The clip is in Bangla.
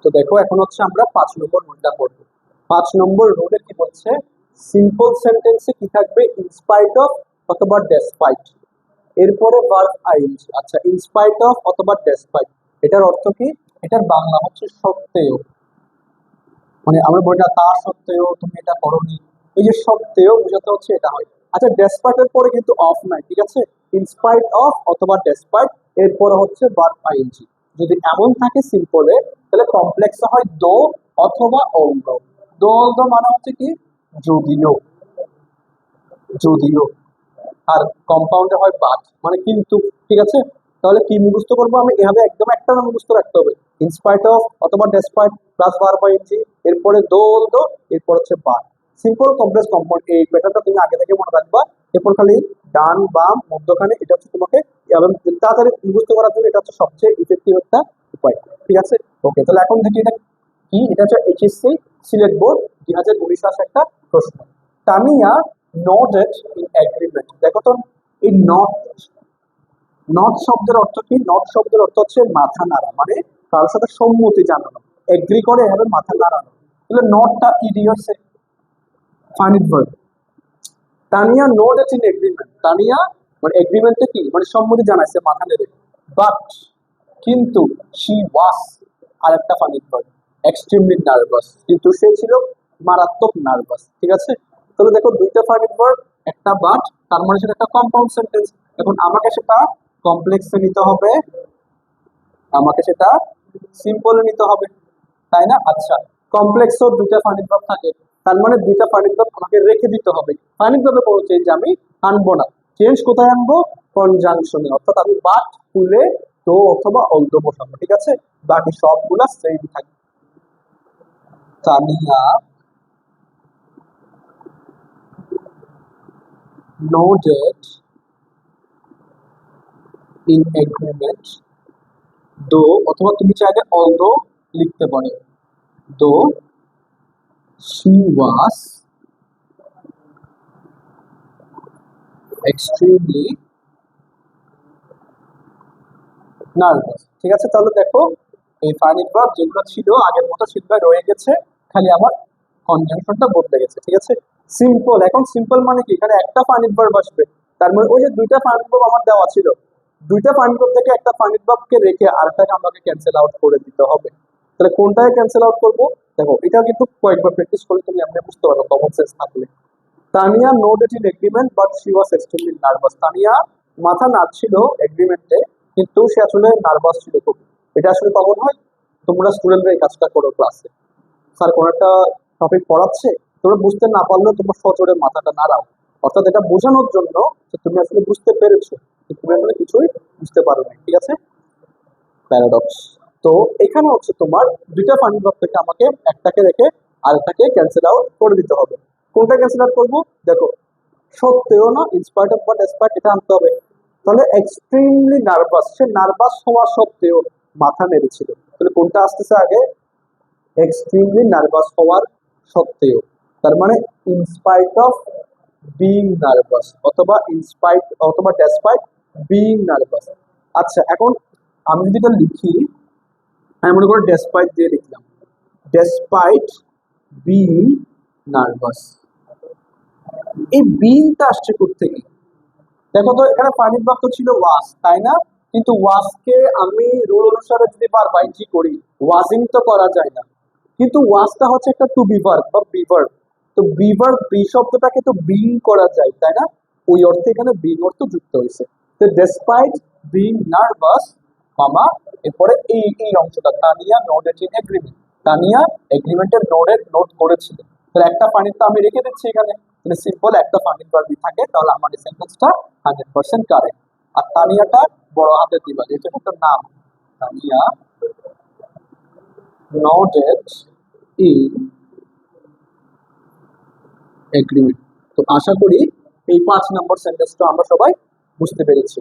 তো দেখো এখন হচ্ছে আমরা 5 নম্বর রুলটা করব। 5 নম্বর রুলে কি বলছে, সিম্পল সেন্টেন্সে কি থাকবে, ইনস্পাইট অফ অথবা ডেসপাইট, এরপরে ভার্ব আইএনজি। আচ্ছা, ইনস্পাইট অফ অথবা ডেসপাইট এটার অর্থ কি? এটার বাংলা হচ্ছে সত্ত্বেও, মানে আমরা বলি না তা সত্ত্বেও তুমি এটা করোনি, ওই যে সত্ত্বেও বোঝাতে হচ্ছে এটা হয়। আচ্ছা, ডেসপাইট এর পরে কিন্তু অফ নাই, ঠিক আছে, ইনস্পাইট অফ অথবা ডেসপাইট এরপরে হচ্ছে ভার্ব আইএনজি। যদি এমন থাকে সিম্পলে, তাহলে কমপ্লেক্সে হয় দো অথবা অলদো। দো অলদো মানে হচ্ছে কি, যদিও, যদিও। আর কম্পাউন্ডে হয় বাট, মানে কিন্তু, ঠিক আছে। তাহলে কি মুখস্থ করবো আমি, এভাবে একদম একটা না মুখস্থ রাখতে হবে, ইনস্পাইট অফ অথবা ডেসপাইট প্লাস ভার্ব আইএনজি, এরপরে দো অলদো, এরপর হচ্ছে বাট। সিম্পল কমপ্লেক্স কম্পাউন্ড, এই প্যাটার্নটা তুমি আগে থেকে মনে রাখবা। এরপর খালি ডান বাম মধ্যখানে, এটা হচ্ছে তোমাকে এবং তাড়াতাড়ি মুখস্থ করার জন্য এটা হচ্ছে সবচেয়ে ইফেক্টিভ একটা উপায়, ঠিক আছে। ওকে, তাহলে এখন থেকে এটা কি, এটা হচ্ছে এইচএসসি সিলেট বোর্ড 2019 আসা একটা প্রশ্ন। Tania noted in agreement. দেখো তো, এই নট, নট শব্দের অর্থ কি? নট শব্দের অর্থ হচ্ছে মাথা নাড়া, মানে কারোর সাথে সম্মতি জানানো, এগ্রি করে এভাবে মাথা নাড়ানো। তাহলে নটটা ইডি হচ্ছে finite verb. Tania noted in agreement, Tania মানে এগ্রিমেন্টে কি, মানে সম্মতি জানাইছে মাথা নেড়ে। বাট কিন্তু, শি ওয়াজ আরেকটা ফাইনিট ভার্ব, এক্সট্রিমলি নার্ভাস, কিন্তু সে ছিল মারাত্মক নার্ভাস, ঠিক আছে। তাহলে দেখো দুইটা ফাইনিট ভার্ব, একটা বাট, তার মানে সেটা একটা কম্পাউন্ড সেন্টেন্স। এখন আমাকে সেটা কমপ্লেক্সে নিতে হবে, আমাকে সেটা সিম্পলে নিতে হবে, তাই না? আচ্ছা, কমপ্লেক্সও দুইটা ফাইনিট ভার্ব থাকে, তার মানে দুইটা ফাইনিট ভার্ব আমাকে রেখে দিতে হবে। ফাইনিট ভার্বে কোনো চেঞ্জ আমি আনবো না। চেঞ্জ কোথায় আনবো? কনজাংশনে, অর্থাৎ আমি বাট তুলে তো অথবা অলদো বসাবো, ঠিক আছে। বাকি সবগুলা সেম থাকবে। তানিয়া noted in agreement, দো অথবা তুমি চাইলে অলদো লিখতে পারো, দো she was extremely নার্ভাস, ঠিক আছে। তাহলে দেখো এই ফাইনিট ভার্ব যেগুলো ছিল আগের মতো সেগুলো রয়ে গেছে, খালি আমার কনজাংশনটা বদলে গেছে, ঠিক আছে। সিম্পল, এখন সিম্পল মানে কি, এখানে একটা ফাইনিট ভার্ব আসবে, তার মানে ওই যে দুইটা ফাইনিট ভার্ব আমার দেওয়া ছিল, দুইটা ফাইনিট ভার্ব থেকে একটা ফাইনিট ভার্বকে রেখে আরেকটাকে আমাকে ক্যান্সেল আউট করে দিতে হবে। তাহলে কোনটাকে ক্যান্সেল আউট করবো? দেখো এটা কিন্তু কয়েকবার প্র্যাকটিস করলে তুমি এমনি বুঝতে পারো, কমন সেন্স থাকলে। Tania noted in agreement but she was extremely nervous. Tania মাথা নাড়ছিল এগ্রিমেন্টে, কিন্তু সে আসলে নার্ভাস ছিল খুব। এটা আসলে কখন হয়? তোমরা স্টুডেন্টরা এই কাজটা করো ক্লাসে, স্যার কোন একটা টপিক পড়াচ্ছে, তোমরা বুঝতে না পারলেও তোমার সজোরে মাথাটা নাড়াও, অর্থাৎ এটা বোঝানোর জন্য যে তুমি আসলে বুঝতে পেরেছো, কিন্তু তুমি আসলে কিছুই বুঝতে পারো না, ঠিক আছে। প্যারাডক্স। তো এখানে হচ্ছে তোমার দুইটা ফাইনাল ভার্ব থেকে আমাকে একটাকে রেখে আরেকটাকে ক্যান্সেল আউট করে দিতে হবে। কোনটা ক্যান্সেল আউট করবো? দেখো সত্ত্বেও না, ইনস্পাইট অফ বা ডেসপাইট এটা আনতে হবে। তাহলে এক্সট্রিমলি নার্ভাস, সে নার্ভাস হওয়া সত্ত্বেও মাথা নেড়েছিল, তাহলে কোনটা আসতেছে আগে? এক্সট্রিমলি নার্ভাস হওয়ার সত্ত্বেও, তার মানে ইনস্পাইট অফ বিং নার্ভাস অথবা ইনস্পাইট অথবা ডেসপাইট বিং নার্ভাস। আচ্ছা, এখন আমি যদি এটা লিখি, আমি মনে করো ডেসপাইট দিয়ে লিখলাম, ডেসপাইট বিং নার্ভাস। এই বিংটা আসছে কোত্থেকে? দেখো তো, এখানে ফাইনিট ভার্ব তো ছিল ওয়াজ, তাই না? কিন্তু ওয়াজকে আমি রুল অনুসারে যদি ভার্ব আইএনজি করি, ওয়াজিং তো করা যায় না। কিন্তু ওয়াজটা হচ্ছে একটা টু বি ভার্ব বা বি ভার্ব, তো বি ভার্ব বি শব্দটাকে তো বিং করা যায়, তাই না? ওই অর্থে এখানে বিং অর্থ যুক্ত হয়েছে। তো ডেসপাইট বিং নার্ভাস, মামা, এরপরে এই এই অংশটা, Tania noted in agreement, Tania এগ্রিমেন্টের নোট করেছিল। তাহলে একটা ফানিট তো আমি রেখে দিচ্ছি এখানে, যদি সিম্পল একটা ফানিট ভার্বই থাকে তাহলে আমার এই সেন্টেন্সটা 100% কারেক্ট। আর তানিয়াটা বড় হাতের দিবা, যেহেতু একটা নাম, তানিয়া নোটেড ইন এগ্রিমেন্ট। তো আশা করি এই 5 নম্বর সেন্টেন্সটা আমরা সবাই বুঝতে পেরেছি।